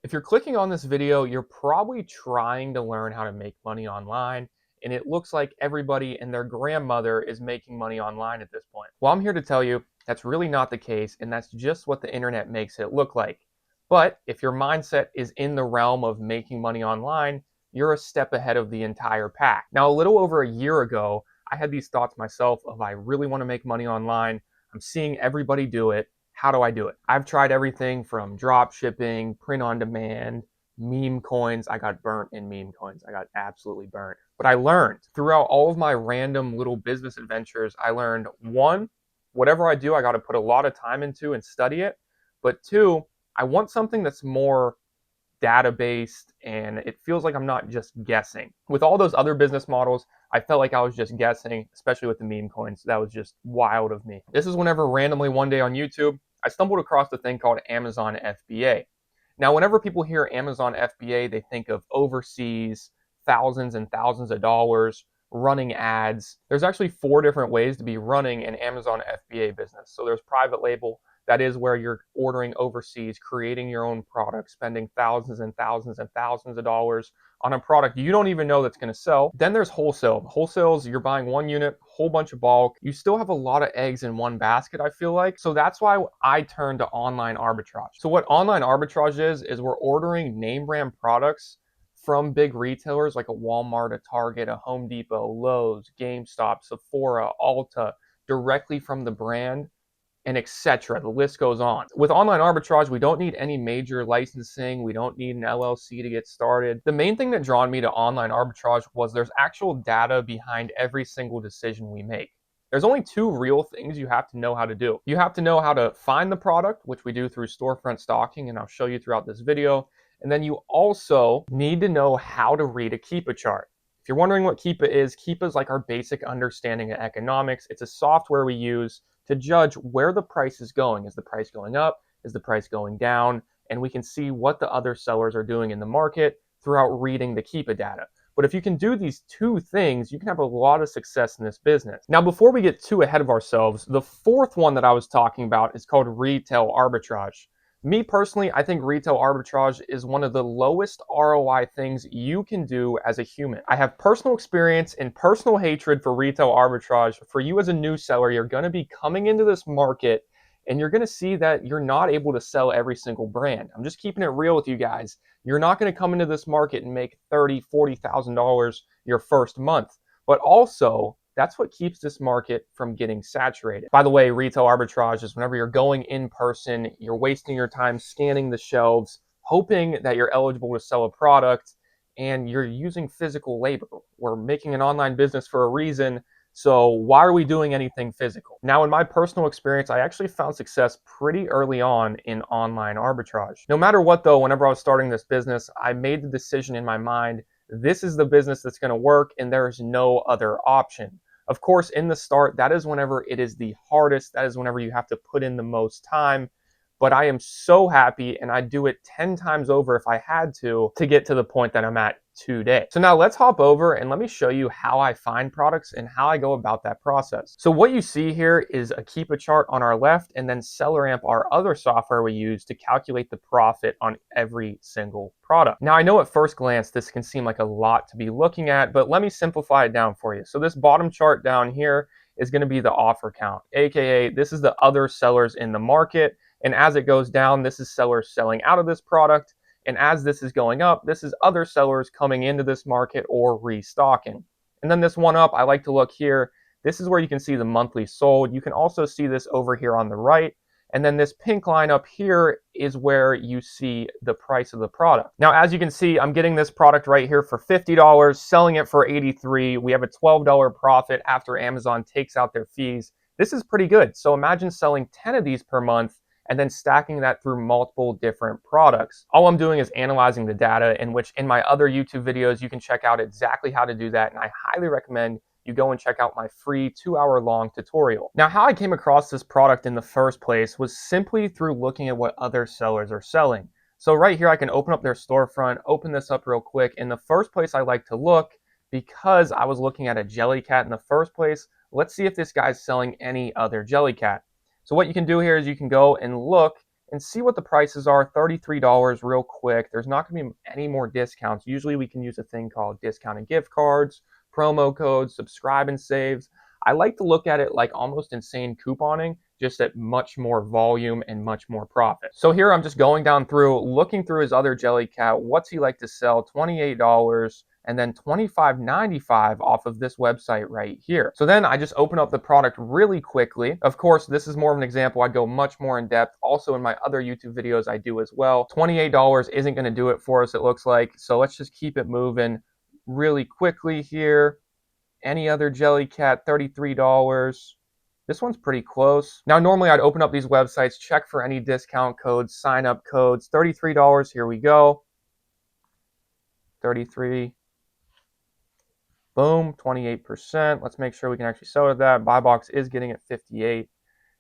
If you're clicking on this video, you're probably trying to learn how to make money online, and it looks like everybody and their grandmother is making money online at this point. Well, I'm here to tell you that's really not the case, and that's just what the internet makes it look like. But if your mindset is in the realm of making money online, you're a step ahead of the entire pack. Now, a little over a year ago, I had these thoughts myself of I really want to make money online. I'm seeing everybody do it. How do I do it? I've tried everything from drop shipping, print on demand, meme coins. I got burnt in meme coins. I got absolutely burnt. But I learned throughout all of my random little business adventures, I learned one, whatever I do, I got to put a lot of time into and study it. But two, I want something that's more data based and it feels like I'm not just guessing. With all those other business models, I felt like I was just guessing, especially with the meme coins. That was just wild of me. This is whenever randomly one day on YouTube, I stumbled across a thing called Amazon FBA. Now, whenever people hear Amazon FBA, they think of overseas, thousands and thousands of dollars, running ads. There's actually 4 different ways to be running an Amazon FBA business. So there's private label, that is where you're ordering overseas, creating your own product, spending thousands and thousands and thousands of dollars on a product you don't even know that's going to sell. Then there's wholesale. Wholesales, you're buying one unit, whole bunch of bulk. You still have a lot of eggs in one basket, I feel like. So that's why I turned to online arbitrage. So what online arbitrage is we're ordering name brand products from big retailers like a Walmart, a Target, a Home Depot, Lowe's, GameStop, Sephora, Ulta, directly from the brand and etc. The list goes on. With online arbitrage, we don't need any major licensing. We don't need an LLC to get started. The main thing that drawn me to online arbitrage was there's actual data behind every single decision we make. There's only 2 real things you have to know how to do. You have to know how to find the product, which we do through storefront stocking, and I'll show you throughout this video. And then you also need to know how to read a Keepa chart. If you're wondering what Keepa is like our basic understanding of economics. It's a software we use to judge where the price is going. Is the price going up? Is the price going down? And we can see what the other sellers are doing in the market throughout reading the Keepa data. But if you can do these 2 things, you can have a lot of success in this business. Now, before we get too ahead of ourselves, the 4th one that I was talking about is called retail arbitrage. Me personally, I think retail arbitrage is one of the lowest ROI things you can do as a human. I have personal experience and personal hatred for retail arbitrage. For you as a new seller, you're going to be coming into this market and you're going to see that you're not able to sell every single brand. I'm just keeping it real with you guys. You're not going to come into this market and make $30,000, $40,000 your first month. But also, that's what keeps this market from getting saturated. By the way, retail arbitrage is whenever you're going in person, you're wasting your time scanning the shelves, hoping that you're eligible to sell a product, and you're using physical labor. We're making an online business for a reason, so why are we doing anything physical? Now, in my personal experience, I actually found success pretty early on in online arbitrage. No matter what though, whenever I was starting this business, I made the decision in my mind, this is the business that's going to work and there's no other option. Of course, in the start, that is whenever it is the hardest. That is whenever you have to put in the most time. But I am so happy, and I'd do it 10 times over if I had to get to the point that I'm at today. So now let's hop over and let me show you how I find products and how I go about that process. So what you see here is a Keepa chart on our left, and then SellerAmp, our other software we use to calculate the profit on every single product. Now I know at first glance this can seem like a lot to be looking at, but let me simplify it down for you. So this bottom chart down here is going to be the offer count, aka this is the other sellers in the market. And as it goes down, this is sellers selling out of this product. And as this is going up, this is other sellers coming into this market or restocking. And then this one up, I like to look here. This is where you can see the monthly sold. You can also see this over here on the right. And then this pink line up here is where you see the price of the product. Now, as you can see, I'm getting this product right here for $50, selling it for $83. We have a $12 profit after Amazon takes out their fees. This is pretty good. So imagine selling 10 of these per month and then stacking that through multiple different products. All I'm doing is analyzing the data, in which in my other YouTube videos, you can check out exactly how to do that. And I highly recommend you go and check out my free 2-hour-long tutorial. Now, how I came across this product in the first place was simply through looking at what other sellers are selling. So right here, I can open up their storefront, open this up real quick. And the first place I like to look, because I was looking at a Jellycat in the first place, let's see if this guy's selling any other Jellycat. So what you can do here is you can go and look and see what the prices are. $33 real quick. There's not going to be any more discounts. Usually we can use a thing called discounted gift cards, promo codes, subscribe and saves. I like to look at it like almost insane couponing, just at much more volume and much more profit. So here I'm just going down through, looking through his other Jellycat. What's he like to sell? $28 and then $25.95 off of this website right here. So then I just open up the product really quickly. Of course, this is more of an example. I'd go much more in depth. Also in my other YouTube videos I do as well. $28 isn't going to do it for us, it looks like. So let's just keep it moving really quickly here. Any other Jellycat, $33. This one's pretty close. Now, normally I'd open up these websites, check for any discount codes, sign up codes. $33, here we go. 33. Boom, 28%. Let's make sure we can actually sell to that. Buy box is getting at 58.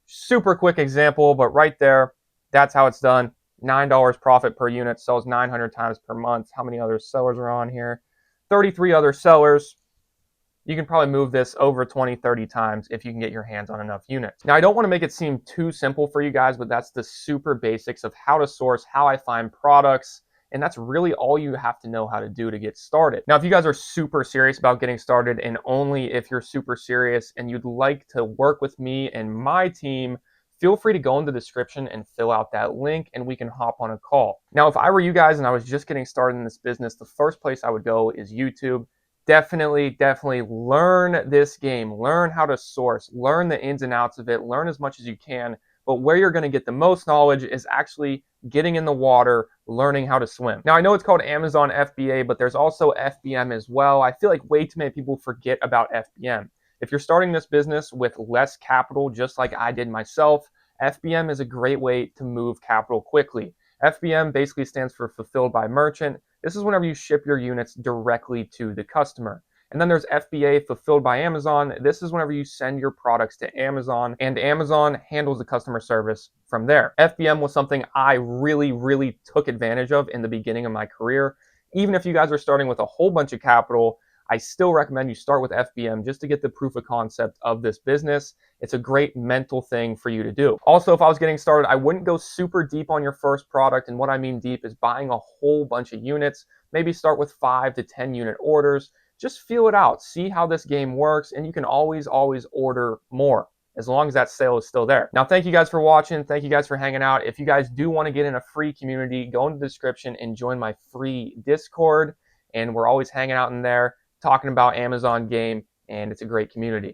Super quick example, but right there, that's how it's done. $9 profit per unit, sells 900 times per month. How many other sellers are on here? 33 other sellers. You can probably move this over 20, 30 times if you can get your hands on enough units. Now, I don't want to make it seem too simple for you guys, but that's the super basics of how to source, how I find products, and that's really all you have to know how to do to get started. Now, if you guys are super serious about getting started, and only if you're super serious and you'd like to work with me and my team, feel free to go in the description and fill out that link and we can hop on a call. Now, if I were you guys and I was just getting started in this business, the first place I would go is YouTube. Definitely learn this game. Learn how to source. Learn the ins and outs of it. Learn as much as you can. But where you're going to get the most knowledge is actually getting in the water, learning how to swim. Now, I know it's called Amazon FBA, but there's also FBM as well. I feel like way too many people forget about FBM. If you're starting this business with less capital, just like I did myself, FBM is a great way to move capital quickly. FBM basically stands for Fulfilled by Merchant. This is whenever you ship your units directly to the customer. And then there's FBA, Fulfilled by Amazon. This is whenever you send your products to Amazon and Amazon handles the customer service from there. FBM was something I really took advantage of in the beginning of my career. Even if you guys are starting with a whole bunch of capital, I still recommend you start with FBM just to get the proof of concept of this business. It's a great mental thing for you to do. Also, if I was getting started, I wouldn't go super deep on your first product. And what I mean deep is buying a whole bunch of units. Maybe start with 5 to 10 unit orders. Just feel it out. See how this game works. And you can always order more as long as that sale is still there. Now, thank you guys for watching. Thank you guys for hanging out. If you guys do want to get in a free community, go in the description and join my free Discord. And we're always hanging out in there, talking about Amazon game, and it's a great community.